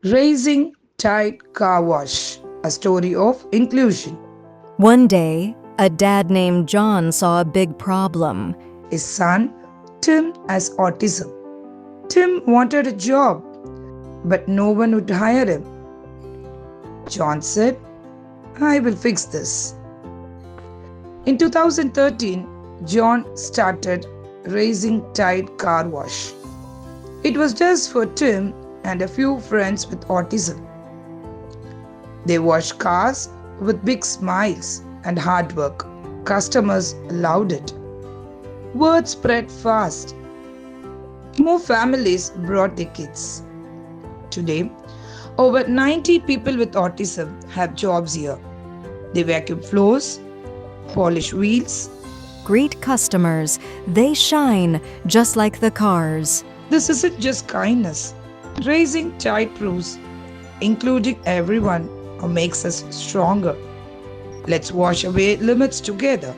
Raising Tide Car Wash, a story of inclusion. One day, a dad named John saw a big problem. His son, Tim, has autism. Tim wanted a job, but no one would hire him. John said, I will fix this. In 2013, John started Raising Tide Car Wash. It was just for Tim and a few friends with autism. They wash cars with big smiles and hard work. Customers loved it. Word spread fast. More families brought their kids. Today, over 90 people with autism have jobs here. They vacuum floors, polish wheels. Greet customers. They shine just like the cars. This isn't just kindness. Raising Tide proves including everyone makes us stronger. Let's wash away limits together.